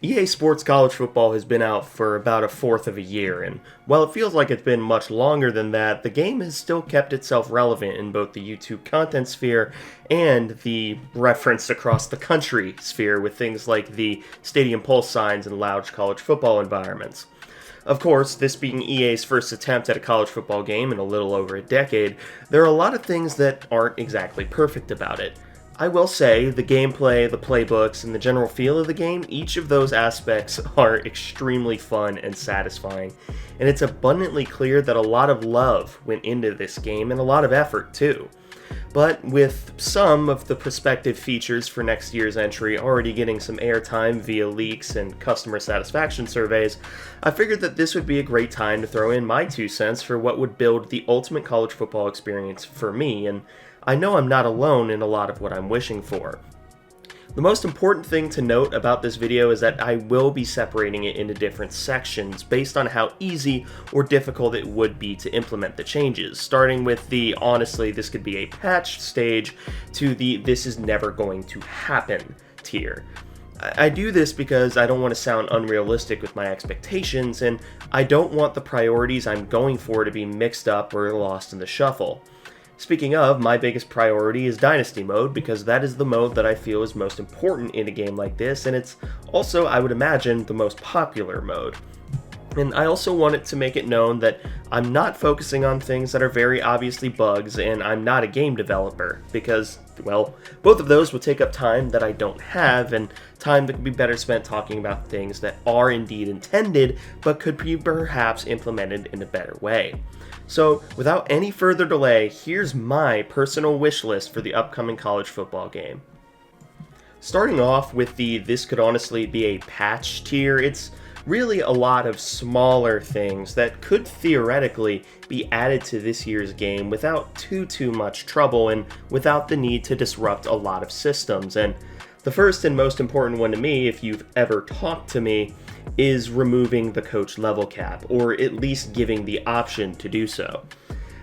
EA Sports College Football has been out for about a fourth of a year, and while it feels like it's been much longer than that, the game has still kept itself relevant in both the YouTube content sphere and the referenced across the country sphere with things like the Stadium Pulse signs and loud college football environments. Of course, this being EA's first attempt at a college football game in a little over a decade, there are a lot of things that aren't exactly perfect about it. I will say, the gameplay, the playbooks, and the general feel of the game, each of those aspects are extremely fun and satisfying, and it's abundantly clear that a lot of love went into this game and a lot of effort too. But with some of the prospective features for next year's entry already getting some airtime via leaks and customer satisfaction surveys, I figured that this would be a great time to throw in my 2 cents for what would build the ultimate college football experience for me, and I know I'm not alone in a lot of what I'm wishing for. The most important thing to note about this video is that I will be separating it into different sections based on how easy or difficult it would be to implement the changes, starting with the honestly this could be a patch stage to the this is never going to happen tier. I do this because I don't want to sound unrealistic with my expectations, and I don't want the priorities I'm going for to be mixed up or lost in the shuffle. Speaking of, my biggest priority is Dynasty mode because that is the mode that I feel is most important in a game like this, and it's also, I would imagine, the most popular mode. And I also wanted to make it known that I'm not focusing on things that are very obviously bugs, and I'm not a game developer, because, well, both of those would take up time that I don't have, and time that could be better spent talking about things that are indeed intended, but could be perhaps implemented in a better way. So, without any further delay, here's my personal wish list for the upcoming college football game. Starting off with the this could honestly be a patch tier, it's really a lot of smaller things that could theoretically be added to this year's game without too much trouble and without the need to disrupt a lot of systems. And the first and most important one to me, if you've ever talked to me, is removing the coach level cap, or at least giving the option to do so.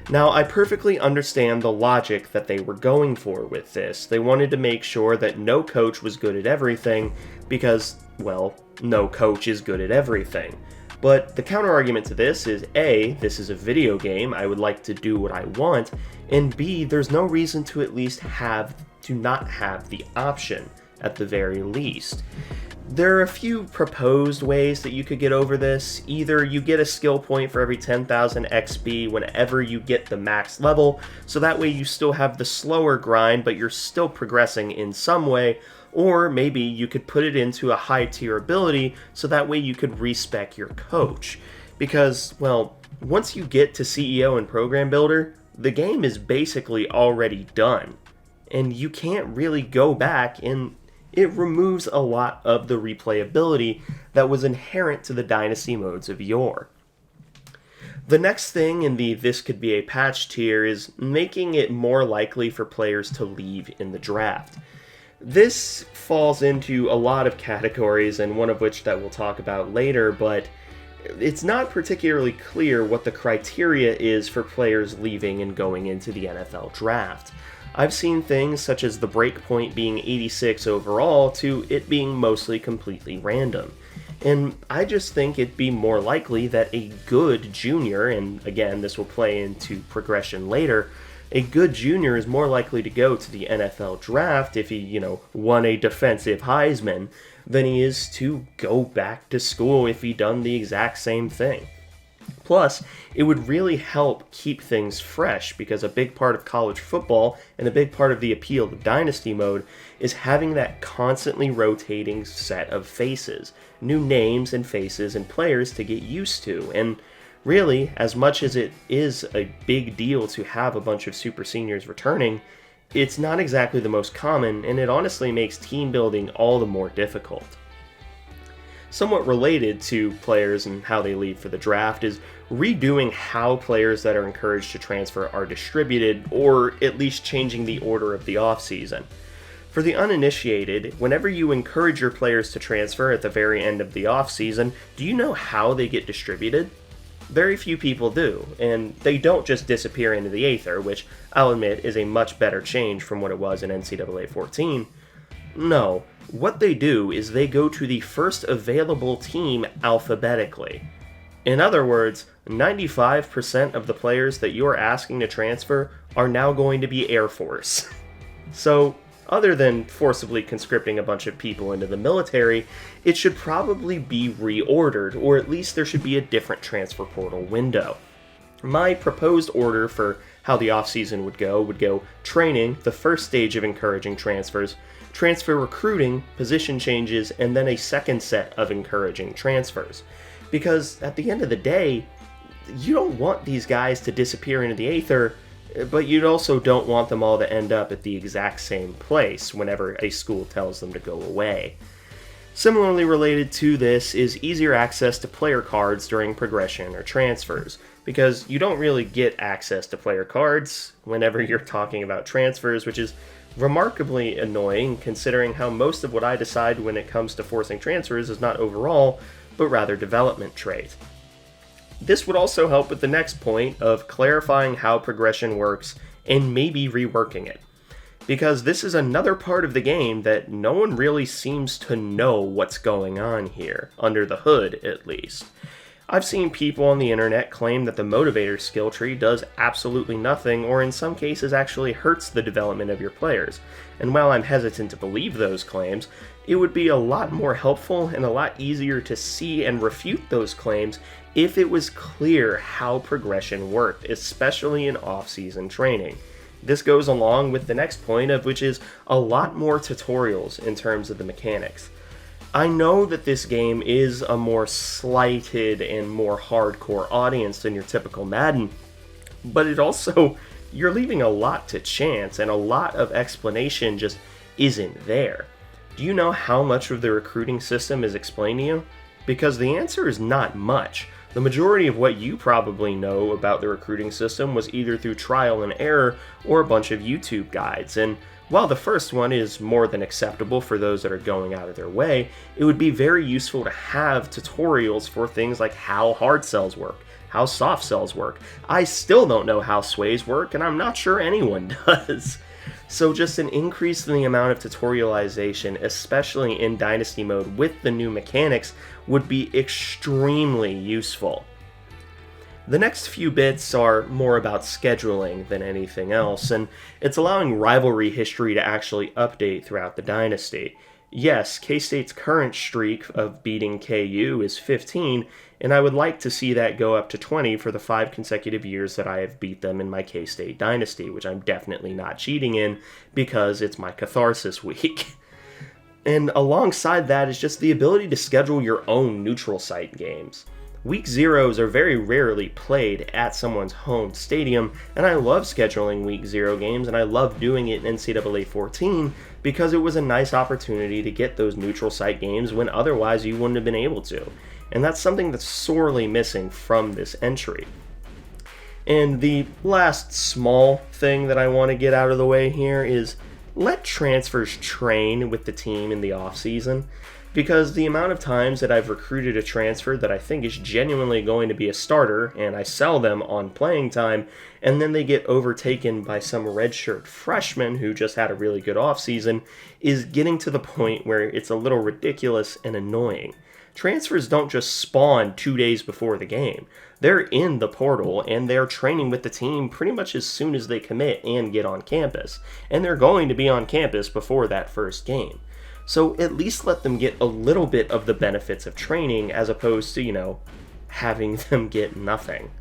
Now, I perfectly understand the logic that they were going for with this. They wanted to make sure that no coach was good at everything because, well, no coach is good at everything. But the counter-argument to this is A, this is a video game, I would like to do what I want, and B, there's no reason to at least not have the option, at the very least. There are a few proposed ways that you could get over this. Either you get a skill point for every 10,000 XP whenever you get the max level, so that way you still have the slower grind, but you're still progressing in some way, or maybe you could put it into a high tier ability, so that way you could respec your coach. Because, well, once you get to CEO and Program Builder, the game is basically already done, and you can't really go back, and it removes a lot of the replayability that was inherent to the Dynasty modes of yore. The next thing in the this could be a patch tier is making it more likely for players to leave in the draft. This falls into a lot of categories, and one of which that we'll talk about later, but it's not particularly clear what the criteria is for players leaving and going into the NFL draft. I've seen things such as the breakpoint being 86 overall to it being mostly completely random. And I just think it'd be more likely that a good junior, and again this will play into progression later, a good junior is more likely to go to the NFL draft if he, won a defensive Heisman than he is to go back to school if he done the exact same thing. Plus, it would really help keep things fresh because a big part of college football and a big part of the appeal of Dynasty mode is having that constantly rotating set of faces, new names and faces and players to get used to. And really, as much as it is a big deal to have a bunch of super seniors returning, it's not exactly the most common, and it honestly makes team building all the more difficult. Somewhat related to players and how they leave for the draft is redoing how players that are encouraged to transfer are distributed, or at least changing the order of the offseason. For the uninitiated, whenever you encourage your players to transfer at the very end of the offseason, do you know how they get distributed? Very few people do, and they don't just disappear into the aether, which I'll admit is a much better change from what it was in NCAA 14. No, what they do is they go to the first available team alphabetically. In other words, 95% of the players that you're asking to transfer are now going to be Air Force. So, other than forcibly conscripting a bunch of people into the military, it should probably be reordered, or at least there should be a different transfer portal window. My proposed order for how the offseason would go training, the first stage of encouraging transfers, transfer recruiting, position changes, and then a second set of encouraging transfers. Because at the end of the day, you don't want these guys to disappear into the aether, but you also don't want them all to end up at the exact same place whenever a school tells them to go away. Similarly related to this is easier access to player cards during progression or transfers, because you don't really get access to player cards whenever you're talking about transfers, which is remarkably annoying considering how most of what I decide when it comes to forcing transfers is not overall, but rather development trait. This would also help with the next point of clarifying how progression works and maybe reworking it. Because this is another part of the game that no one really seems to know what's going on here, under the hood at least. I've seen people on the internet claim that the motivator skill tree does absolutely nothing, or in some cases actually hurts the development of your players. And while I'm hesitant to believe those claims, it would be a lot more helpful and a lot easier to see and refute those claims if it was clear how progression worked, especially in off-season training. This goes along with the next point, of which is a lot more tutorials in terms of the mechanics. I know that this game is a more slighted and more hardcore audience than your typical Madden, but it also, you're leaving a lot to chance, and a lot of explanation just isn't there. Do you know how much of the recruiting system is explained to you? Because the answer is not much. The majority of what you probably know about the recruiting system was either through trial and error or a bunch of YouTube guides, and while the first one is more than acceptable for those that are going out of their way, it would be very useful to have tutorials for things like how hard cells work, how soft cells work. I still don't know how sways work, and I'm not sure anyone does. So just an increase in the amount of tutorialization, especially in Dynasty mode with the new mechanics, would be extremely useful. The next few bits are more about scheduling than anything else, and it's allowing rivalry history to actually update throughout the Dynasty. Yes, K-State's current streak of beating KU is 15, and I would like to see that go up to 20 for the 5 consecutive years that I have beat them in my K-State Dynasty, which I'm definitely not cheating in because it's my catharsis week. And alongside that is just the ability to schedule your own neutral site games. Week zeros are very rarely played at someone's home stadium, and I love scheduling Week 0 games, and I love doing it in NCAA 14 because it was a nice opportunity to get those neutral site games when otherwise you wouldn't have been able to. And that's something that's sorely missing from this entry. And the last small thing that I want to get out of the way here is let transfers train with the team in the offseason. Because the amount of times that I've recruited a transfer that I think is genuinely going to be a starter, and I sell them on playing time, and then they get overtaken by some redshirt freshman who just had a really good offseason, is getting to the point where it's a little ridiculous and annoying. Transfers don't just spawn 2 days before the game. They're in the portal, and they're training with the team pretty much as soon as they commit and get on campus. And they're going to be on campus before that first game. So at least let them get a little bit of the benefits of training as opposed to, having them get nothing.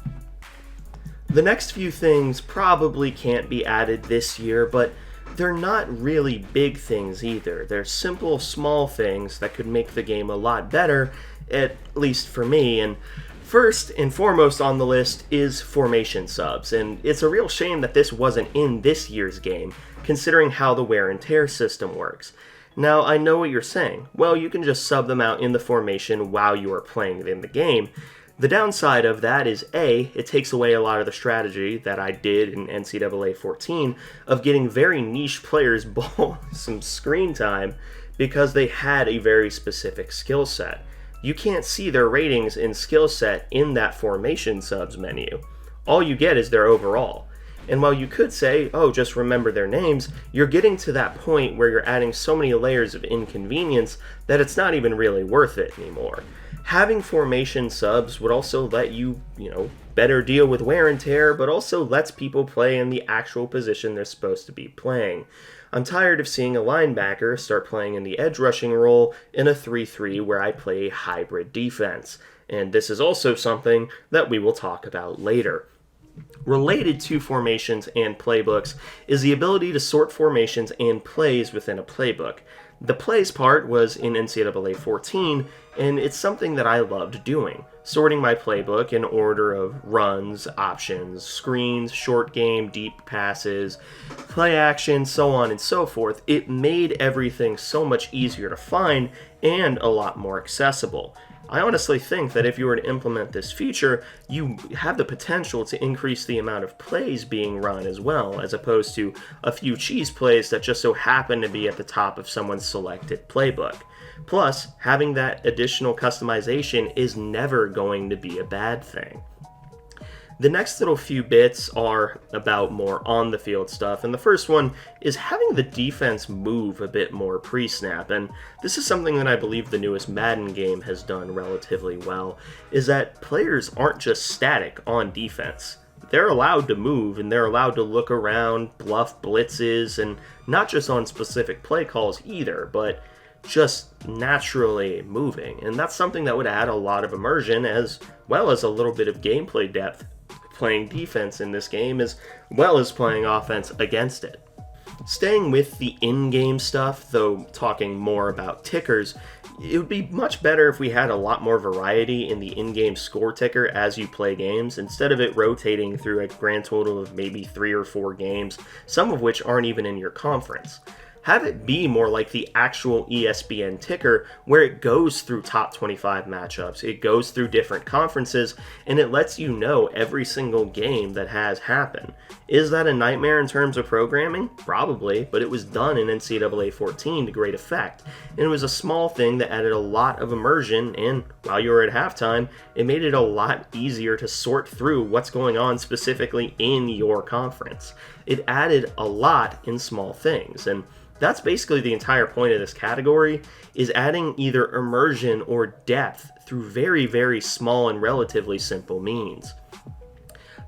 The next few things probably can't be added this year, but they're not really big things either. They're simple, small things that could make the game a lot better, at least for me. And first and foremost on the list is formation subs, and it's a real shame that this wasn't in this year's game, considering how the wear and tear system works. Now, I know what you're saying. Well, you can just sub them out in the formation while you are playing in the game. The downside of that is A, it takes away a lot of the strategy that I did in NCAA 14 of getting very niche players some screen time because they had a very specific skill set. You can't see their ratings and skill set in that formation subs menu. All you get is their overall. And while you could say, oh, just remember their names, you're getting to that point where you're adding so many layers of inconvenience that it's not even really worth it anymore. Having formation subs would also let you, better deal with wear and tear, but also lets people play in the actual position they're supposed to be playing. I'm tired of seeing a linebacker start playing in the edge rushing role in a 3-3 where I play a hybrid defense. And this is also something that we will talk about later. Related to formations and playbooks is the ability to sort formations and plays within a playbook. The plays part was in NCAA 14, and it's something that I loved doing. Sorting my playbook in order of runs, options, screens, short game, deep passes, play action, so on and so forth. It made everything so much easier to find and a lot more accessible. I honestly think that if you were to implement this feature, you have the potential to increase the amount of plays being run as well, as opposed to a few cheese plays that just so happen to be at the top of someone's selected playbook. Plus, having that additional customization is never going to be a bad thing. The next little few bits are about more on-the-field stuff, and the first one is having the defense move a bit more pre-snap, and this is something that I believe the newest Madden game has done relatively well, is that players aren't just static on defense. They're allowed to move, and they're allowed to look around, bluff blitzes, and not just on specific play calls either, but just naturally moving, and that's something that would add a lot of immersion as well as a little bit of gameplay depth playing defense in this game as well as playing offense against it. Staying with the in-game stuff, though talking more about tickers, it would be much better if we had a lot more variety in the in-game score ticker as you play games, instead of it rotating through a grand total of maybe 3 or 4 games, some of which aren't even in your conference. Have it be more like the actual ESPN ticker, where it goes through top 25 matchups, it goes through different conferences, and it lets you know every single game that has happened. Is that a nightmare in terms of programming? Probably, but it was done in NCAA 14 to great effect, and it was a small thing that added a lot of immersion, and while you were at halftime, it made it a lot easier to sort through what's going on specifically in your conference. It added a lot in small things, and that's basically the entire point of this category, is adding either immersion or depth through very, very small and relatively simple means.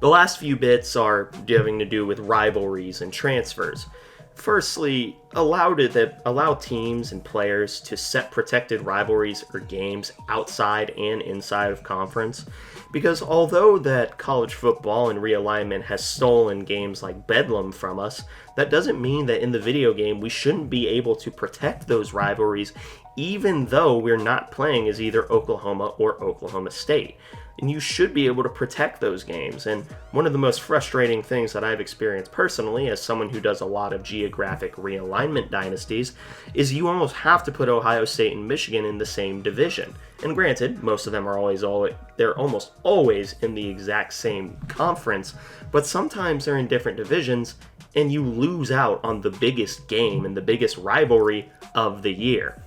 The last few bits are having to do with rivalries and transfers. Firstly, allow teams and players to set protected rivalries or games outside and inside of conference, because although that college football and realignment has stolen games like Bedlam from us, that doesn't mean that in the video game we shouldn't be able to protect those rivalries even though we're not playing as either Oklahoma or Oklahoma State. And you should be able to protect those games. And one of the most frustrating things that I've experienced personally as someone who does a lot of geographic realignment dynasties is you almost have to put Ohio State and Michigan in the same division. And granted, most of them are they're almost always in the exact same conference, but sometimes they're in different divisions and you lose out on the biggest game and the biggest rivalry of the year.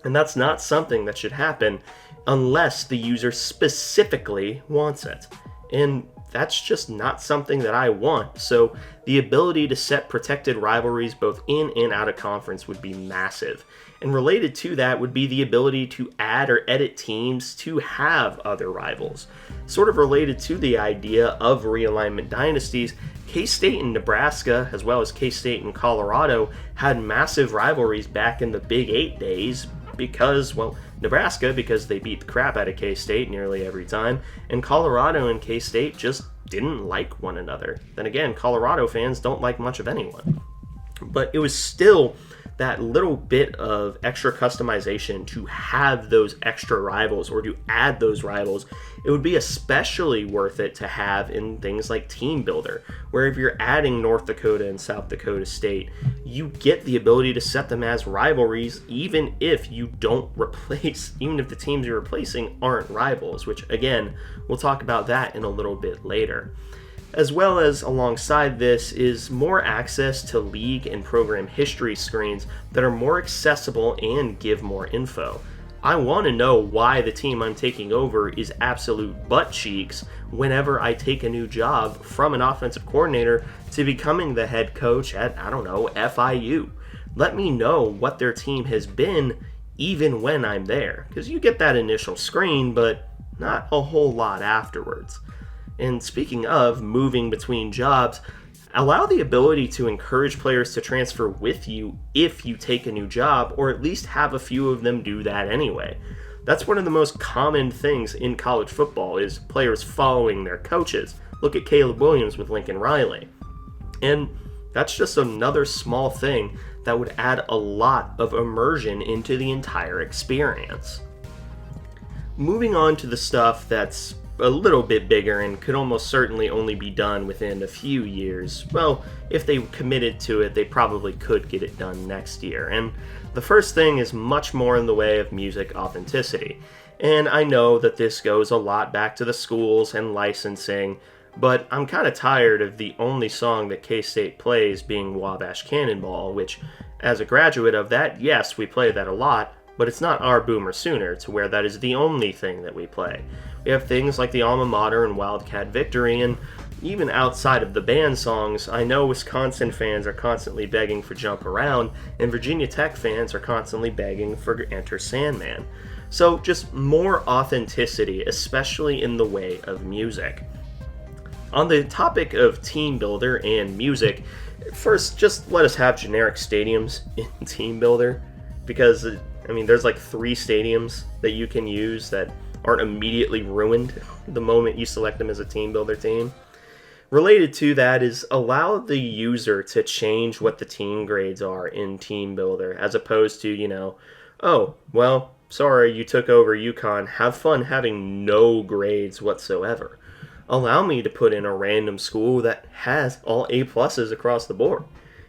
And that's not something that should happen unless the user specifically wants it. And that's just not something that I want. So the ability to set protected rivalries both in and out of conference would be massive. And related to that would be the ability to add or edit teams to have other rivals. Sort of related to the idea of realignment dynasties, K-State and Nebraska, as well as K-State and Colorado, had massive rivalries back in the Big 8 days because, Nebraska, because they beat the crap out of K-State nearly every time, and Colorado and K-State just didn't like one another. Then again, Colorado fans don't like much of anyone. But it was still that little bit of extra customization to have those extra rivals or to add those rivals. It would be especially worth it to have in things like Team Builder, where if you're adding North Dakota and South Dakota State, you get the ability to set them as rivalries even if the teams you're replacing aren't rivals, which again, we'll talk about that in a little bit later. As well as alongside this is more access to league and program history screens that are more accessible and give more info. I want to know why the team I'm taking over is absolute butt cheeks whenever I take a new job from an offensive coordinator to becoming the head coach at, I don't know, FIU. Let me know what their team has been even when I'm there, because you get that initial screen, but not a whole lot afterwards. And speaking of moving between jobs, allow the ability to encourage players to transfer with you if you take a new job, or at least have a few of them do that anyway. That's one of the most common things in college football, is players following their coaches. Look at Caleb Williams with Lincoln Riley. And that's just another small thing that would add a lot of immersion into the entire experience. Moving on to the stuff that's a little bit bigger and could almost certainly only be done within a few years. Well, if they committed to it, they probably could get it done next year. And the first thing is much more in the way of music authenticity. And I know that this goes a lot back to the schools and licensing, but I'm kind of tired of the only song that K-State plays being Wabash Cannonball, which, as a graduate of that, yes, we play that a lot, but it's not our Boomer Sooner to where that is the only thing that we play. We have things like the Alma Mater and Wildcat Victory, and even outside of the band songs, I know Wisconsin fans are constantly begging for Jump Around, and Virginia Tech fans are constantly begging for Enter Sandman. So just more authenticity, especially in the way of music. On the topic of team builder and music, first, just let us have generic stadiums in Team Builder, because, there's like 3 stadiums that you can use that aren't immediately ruined the moment you select them as a Team Builder team. Related to that is allow the user to change what the team grades are in Team Builder, as opposed to, oh, well, sorry, you took over UConn, have fun having no grades whatsoever. Allow me to put in a random school that has all A+ across the board.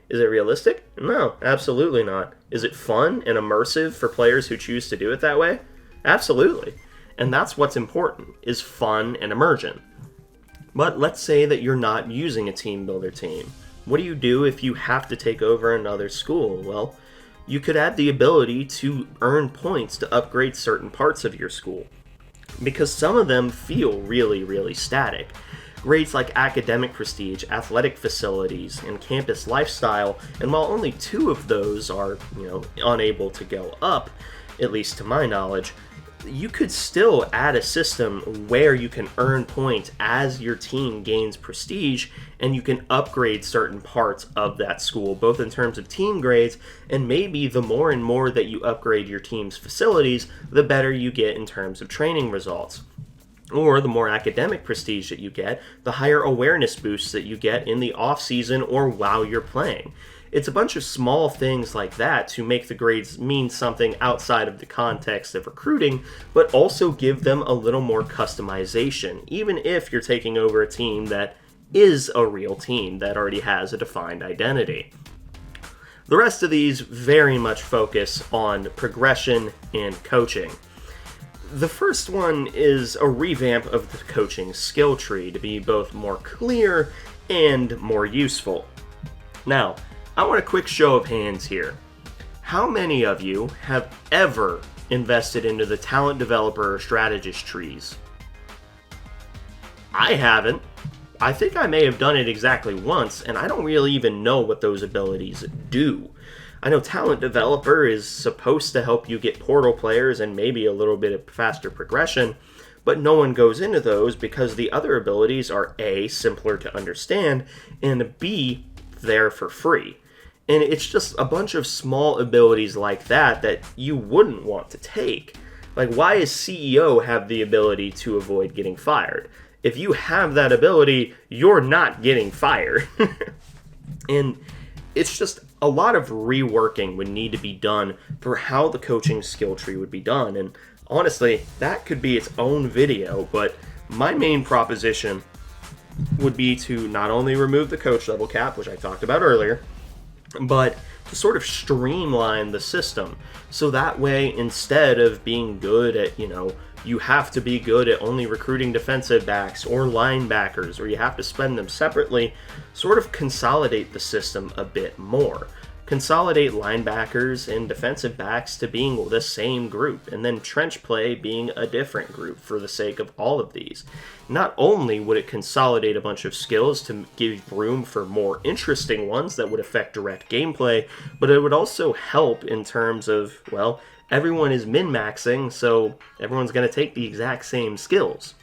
Is it realistic? No, absolutely not. Is it fun and immersive for players who choose to do it that way? Absolutely. And that's what's important, is fun and immersion. But let's say that you're not using a Team Builder team. What do you do if you have to take over another school? Well, you could add the ability to earn points to upgrade certain parts of your school, because some of them feel really, really static. Grades like academic prestige, athletic facilities, and campus lifestyle, and while only 2 of those are, unable to go up, at least to my knowledge, you could still add a system where you can earn points as your team gains prestige, and you can upgrade certain parts of that school, both in terms of team grades, and maybe the more and more that you upgrade your team's facilities, the better you get in terms of training results. Or the more academic prestige that you get, the higher awareness boosts that you get in the off-season or while you're playing. It's a bunch of small things like that to make the grades mean something outside of the context of recruiting, but also give them a little more customization, even if you're taking over a team that is a real team that already has a defined identity. The rest of these very much focus on progression and coaching. The first one is a revamp of the coaching skill tree to be both more clear and more useful. Now, I want a quick show of hands here. How many of you have ever invested into the talent developer or strategist trees? I haven't. I think I may have done it exactly once, and I don't really even know what those abilities do. I know talent developer is supposed to help you get portal players and maybe a little bit of faster progression, but no one goes into those because the other abilities are A, simpler to understand, and B, there for free. And it's just a bunch of small abilities like that you wouldn't want to take. Like, why does CEO have the ability to avoid getting fired? If you have that ability, you're not getting fired. And it's just a lot of reworking would need to be done for how the coaching skill tree would be done. And honestly, that could be its own video, but my main proposition would be to not only remove the coach level cap, which I talked about earlier, but to sort of streamline the system. So that way, instead of being good at, you have to be good at only recruiting defensive backs or linebackers, or you have to spend them separately, sort of consolidate the system a bit more. consolidate linebackers and defensive backs to being the same group, and then trench play being a different group for the sake of all of these. Not only would it consolidate a bunch of skills to give room for more interesting ones that would affect direct gameplay, but it would also help in terms of, well, everyone is min-maxing, so everyone's going to take the exact same skills.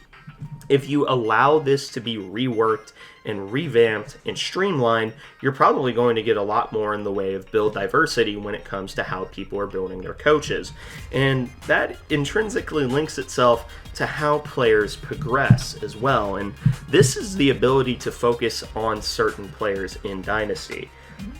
If you allow this to be reworked and revamped and streamlined, you're probably going to get a lot more in the way of build diversity when it comes to how people are building their coaches. And that intrinsically links itself to how players progress as well. And this is the ability to focus on certain players in Dynasty.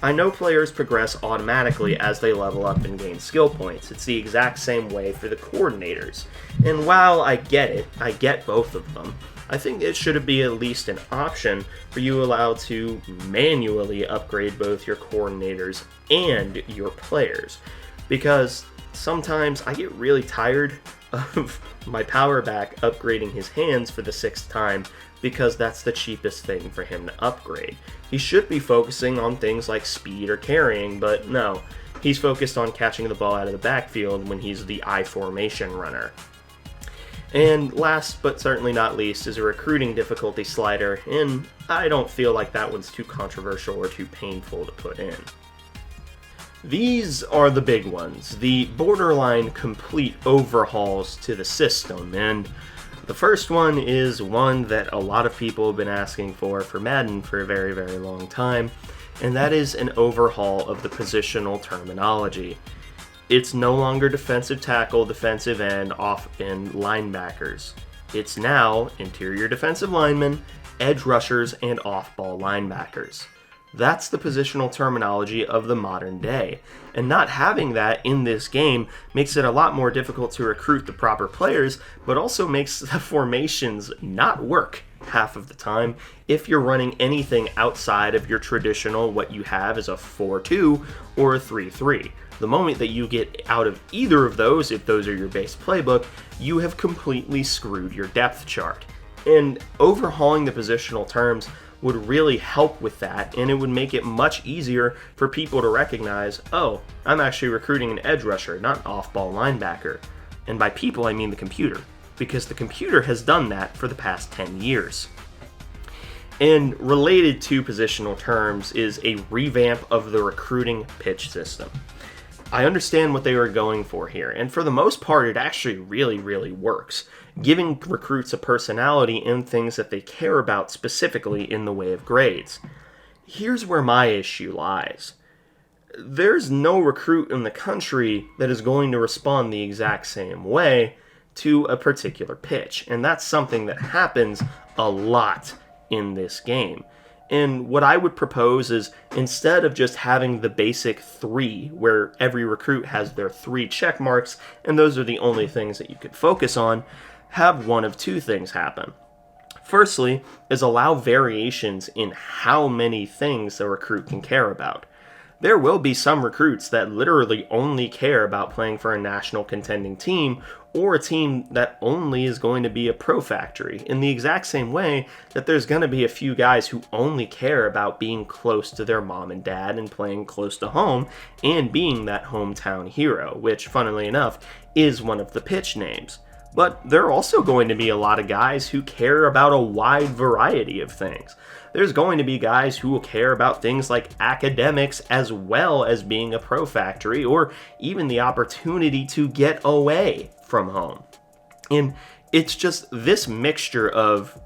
I know players progress automatically as they level up and gain skill points. It's the exact same way for the coordinators. And while I get both of them, I think it should be at least an option for you allowed to manually upgrade both your coordinators and your players. Because sometimes I get really tired of my power back upgrading his hands for the 6th time because that's the cheapest thing for him to upgrade. He should be focusing on things like speed or carrying, but no, he's focused on catching the ball out of the backfield when he's the I formation runner. And last but certainly not least is a recruiting difficulty slider, and I don't feel like that one's too controversial or too painful to put in. These are the big ones, the borderline complete overhauls to the system, and the first one is one that a lot of people have been asking for Madden for a very, very long time, and that is an overhaul of the positional terminology. It's no longer defensive tackle, defensive end, off-end linebackers. It's now interior defensive linemen, edge rushers, and off-ball linebackers. That's the positional terminology of the modern day, and not having that in this game makes it a lot more difficult to recruit the proper players, but also makes the formations not work half of the time if you're running anything outside of your traditional what you have is a 4-2 or a 3-3. The moment that you get out of either of those, if those are your base playbook, you have completely screwed your depth chart. And overhauling the positional terms would really help with that, and it would make it much easier for people to recognize, oh, I'm actually recruiting an edge rusher, not an off-ball linebacker. And by people, I mean the computer, because the computer has done that for the past 10 years. And related to positional terms is a revamp of the recruiting pitch system. I understand what they were going for here, and for the most part, it actually really, really works, giving recruits a personality and things that they care about specifically in the way of grades. Here's where my issue lies. There's no recruit in the country that is going to respond the exact same way to a particular pitch, and that's something that happens a lot in this game. And what I would propose is, instead of just having the basic 3, where every recruit has their 3 check marks, and those are the only things that you could focus on, have one of 2 things happen. Firstly, is allow variations in how many things a recruit can care about. There will be some recruits that literally only care about playing for a national contending team, or a team that only is going to be a pro factory, in the exact same way that there's going to be a few guys who only care about being close to their mom and dad and playing close to home and being that hometown hero, which, funnily enough, is one of the pitch names. But there are also going to be a lot of guys who care about a wide variety of things. There's going to be guys who will care about things like academics as well as being a pro factory, or even the opportunity to get away from home. And it's just this mixture of,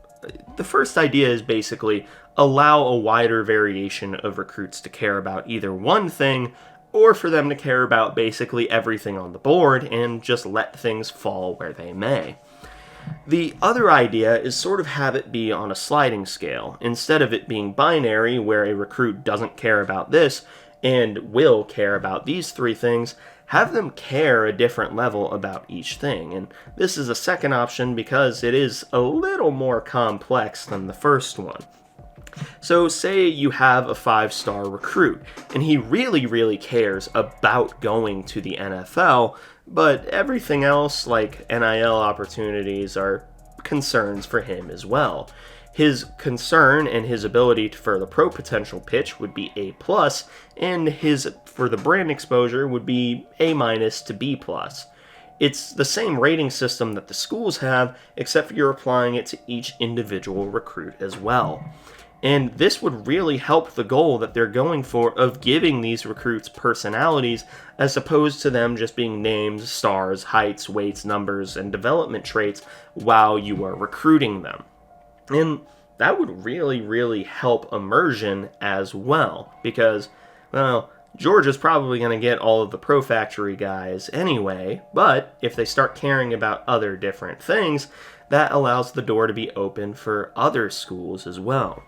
the first idea is basically allow a wider variation of recruits to care about either one thing, or for them to care about basically everything on the board and just let things fall where they may. The other idea is sort of have it be on a sliding scale. Instead of it being binary, where a recruit doesn't care about this and will care about these 3 things, have them care a different level about each thing. And this is a second option because it is a little more complex than the first one. So say you have a 5-star recruit, and he really, really cares about going to the NFL, but everything else, like NIL opportunities, are concerns for him as well. His concern and his ability for the pro potential pitch would be A+, and his for the brand exposure would be A- to B+. It's the same rating system that the schools have, except for you're applying it to each individual recruit as well. And this would really help the goal that they're going for of giving these recruits personalities, as opposed to them just being names, stars, heights, weights, numbers, and development traits while you are recruiting them. And that would really, really help immersion as well, because, well, Georgia's probably going to get all of the Pro Factory guys anyway, but if they start caring about other different things, that allows the door to be open for other schools as well.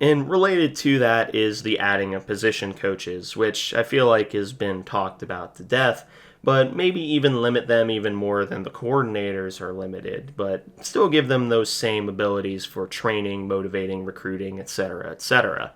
And related to that is the adding of position coaches, which I feel like has been talked about to death, but maybe even limit them even more than the coordinators are limited, but still give them those same abilities for training, motivating, recruiting, etc., etc.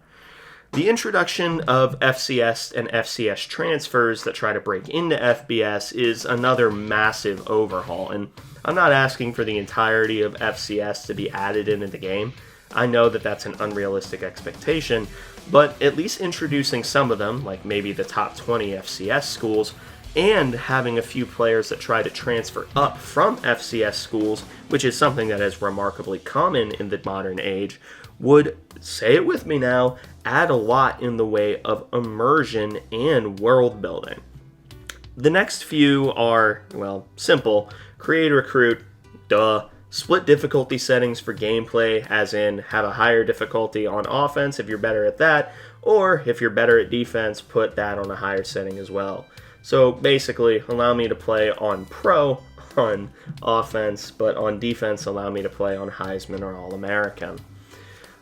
The introduction of FCS and FCS transfers that try to break into FBS is another massive overhaul, and I'm not asking for the entirety of FCS to be added into the game. I know that that's an unrealistic expectation, but at least introducing some of them, like maybe the top 20 FCS schools, and having a few players that try to transfer up from FCS schools, which is something that is remarkably common in the modern age, would, say it with me now, add a lot in the way of immersion and world building. The next few are, well, simple. Create a recruit, duh. Split difficulty settings for gameplay, as in have a higher difficulty on offense if you're better at that, or if you're better at defense, put that on a higher setting as well. So basically, allow me to play on Pro on offense, but on defense, allow me to play on Heisman or All-American.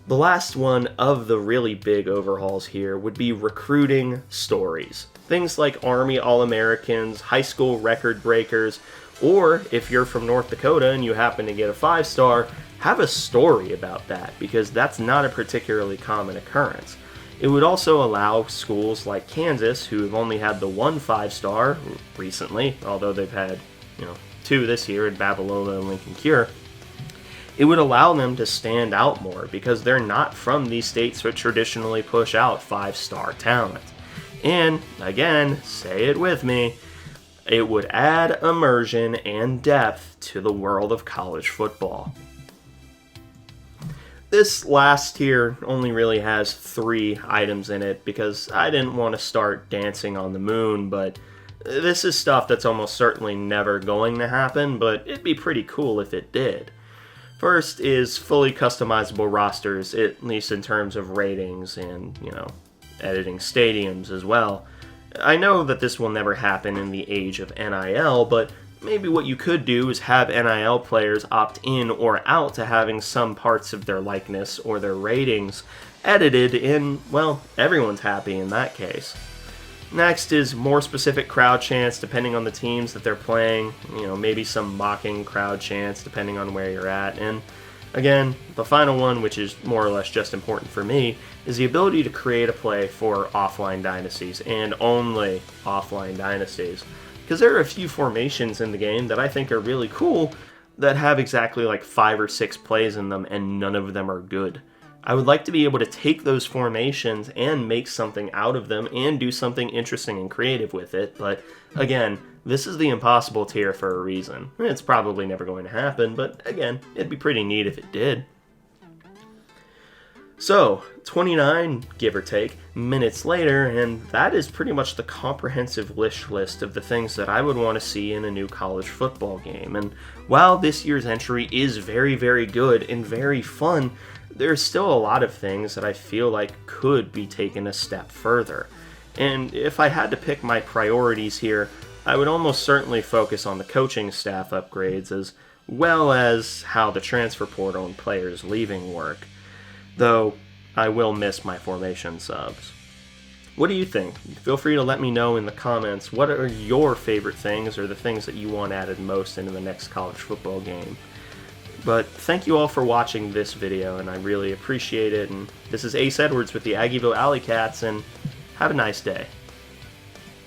The last one of the really big overhauls here would be recruiting stories. Things like Army All-Americans, high school record breakers, or if you're from North Dakota and you happen to get a 5-star, have a story about that, because that's not a particularly common occurrence. It would also allow schools like Kansas, who have only had the one 5-star recently, although they've had 2 this year in Babylona and Lincoln Cure, it would allow them to stand out more because they're not from these states that traditionally push out 5-star talent. And again, say it with me, it would add immersion and depth to the world of college football. This last tier only really has 3 items in it because I didn't want to start dancing on the moon, but this is stuff that's almost certainly never going to happen, but it'd be pretty cool if it did. First is fully customizable rosters, at least in terms of ratings and, editing stadiums as well. I know that this will never happen in the age of NIL, but maybe what you could do is have NIL players opt in or out to having some parts of their likeness or their ratings edited in, well, everyone's happy in that case. Next is more specific crowd chants depending on the teams that they're playing, maybe some mocking crowd chants depending on where you're at. And again, the final one, which is more or less just important for me, is the ability to create a play for offline dynasties, and only offline dynasties. Because there are a few formations in the game that I think are really cool that have exactly like 5 or 6 plays in them, and none of them are good. I would like to be able to take those formations and make something out of them and do something interesting and creative with it, but again, this is the impossible tier for a reason. It's probably never going to happen, but again, it'd be pretty neat if it did. So, 29, give or take, minutes later, and that is pretty much the comprehensive wish list of the things that I would want to see in a new college football game. And while this year's entry is very, very good and very fun, there's still a lot of things that I feel like could be taken a step further. And if I had to pick my priorities here, I would almost certainly focus on the coaching staff upgrades as well as how the transfer portal and players leaving work. Though, I will miss my formation subs. What do you think? Feel free to let me know in the comments what are your favorite things or the things that you want added most into the next college football game. But thank you all for watching this video, and I really appreciate it. And this is Ace Edwards with the Aggieville Alleycats, and have a nice day.